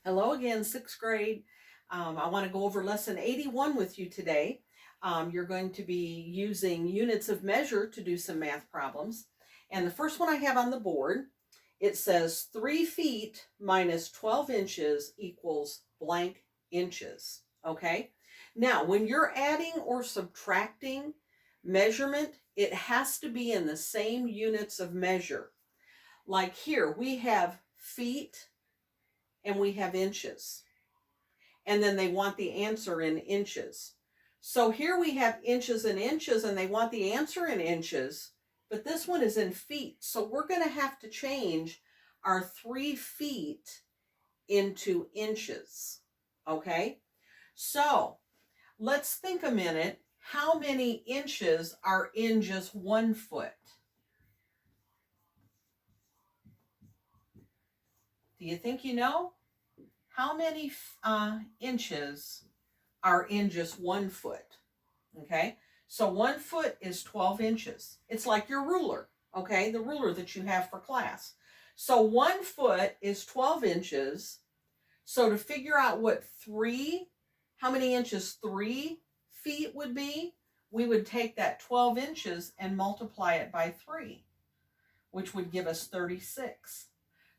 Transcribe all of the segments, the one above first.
Hello again, sixth grade. I want to go over lesson 81 with you today. You're going to be using units of measure to do some math problems. And the first one I have on the board, it says 3 feet minus 12 inches equals blank inches. Okay? Now, when you're adding or subtracting measurement, it has to be in the same units of measure. Like here, we have feet and we have inches. And then they want the answer in inches. So here we have inches and inches, and they want the answer in inches, but this one is in feet. So we're going to have to change our 3 feet into inches. Okay? So let's think a minute. How many inches are in just 1 foot? Do you think you know? How many inches are in just 1 foot? Okay, so 1 foot is 12 inches. It's like your ruler, okay, the ruler that you have for class. So 1 foot is 12 inches. So to figure out how many inches 3 feet would be, we would take that 12 inches and multiply it by 3, which would give us 36.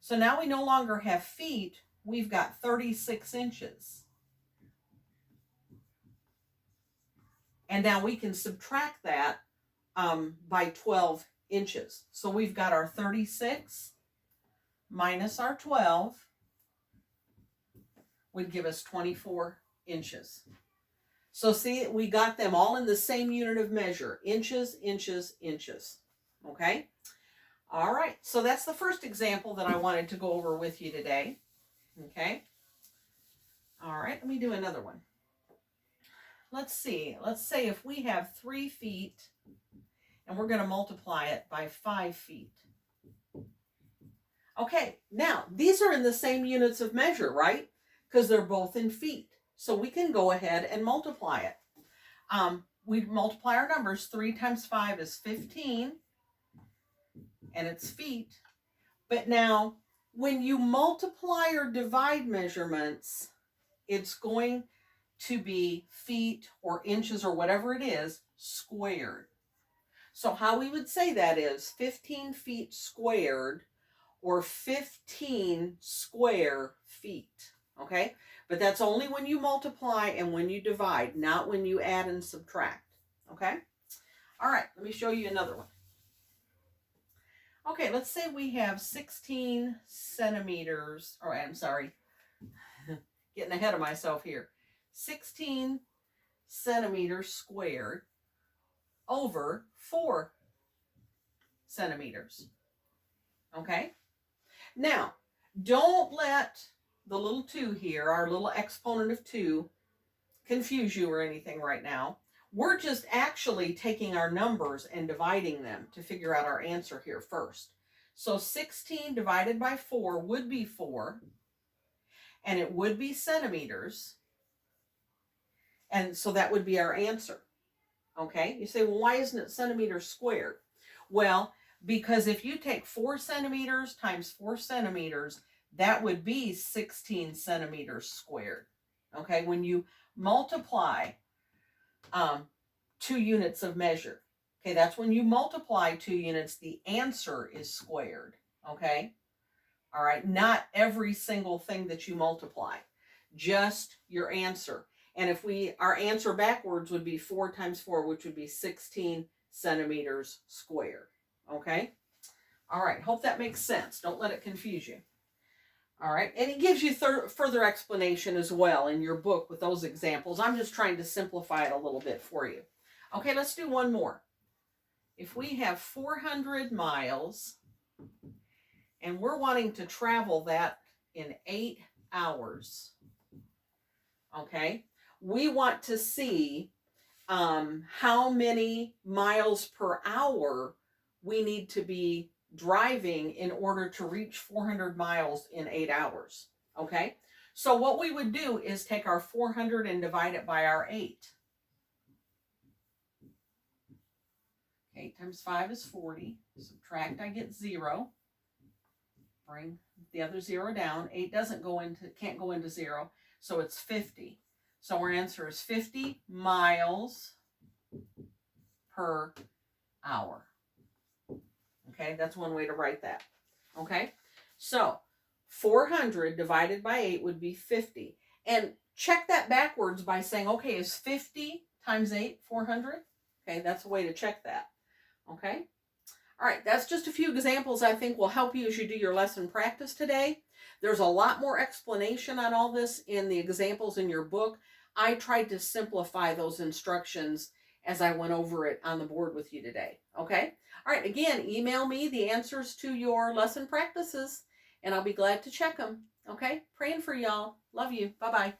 So now we no longer have feet, we've got 36 inches. And now we can subtract that by 12 inches. So we've got our 36 minus our 12 would give us 24 inches. So see, we got them all in the same unit of measure, inches, inches, inches. Okay? All right, so that's the first example that I wanted to go over with you today. Okay? All right, let me do another one. Let's see, let's say if we have 3 feet and we're going to multiply it by 5 feet. Okay, now these are in the same units of measure, right? Because they're both in feet. So we can go ahead and multiply it. We multiply our numbers. 3 times 5 is 15, and it's feet. But now, when you multiply or divide measurements, it's going to be feet or inches or whatever it is squared. So how we would say that is 15 feet squared or 15 square feet. Okay? But that's only when you multiply and when you divide, not when you add and subtract. Okay? All right, let me show you another one. Okay, let's say we have 16 centimeters, or I'm sorry, getting ahead of myself here. 16 centimeters squared over 4 centimeters. Okay? Now, don't let the little 2 here, our little exponent of 2, confuse you or anything right now. We're just actually taking our numbers and dividing them to figure out our answer here first. So 16 divided by 4 would be 4, and it would be centimeters, and so that would be our answer. Okay, you say, well, why isn't it centimeters squared? Well, because if you take 4 centimeters times 4 centimeters, that would be 16 centimeters squared. Okay, when you multiply 2 units of measure, okay, that's when you multiply 2 units, the answer is squared. Okay, all right, not every single thing that you multiply, just your answer. And if our answer backwards would be 4 times 4, which would be 16 centimeters squared. Okay? All right, hope that makes sense. Don't let it confuse you. All right, and it gives you further explanation as well in your book with those examples. I'm just trying to simplify it a little bit for you. Okay, let's do one more. If we have 400 miles and we're wanting to travel that in 8 hours, okay, we want to see how many miles per hour we need to be driving in order to reach 400 miles in 8 hours. Okay, so what we would do is take our 400 and divide it by our 8. 8 times 5 is 40. Subtract, I get 0. Bring the other 0 down. 8 can't go into 0, so it's 50. So our answer is 50 miles per hour. Okay, that's one way to write that. Okay, so 400 divided by 8 would be 50. And check that backwards by saying, okay, is 50 times 8 400? Okay, that's a way to check that. Okay, all right, that's just a few examples I think will help you as you do your lesson practice today. There's a lot more explanation on all this in the examples in your book. I tried to simplify those instructions as I went over it on the board with you today. Okay? All right, again, email me the answers to your lesson practices, and I'll be glad to check them. Okay? Praying for y'all. Love you. Bye-bye.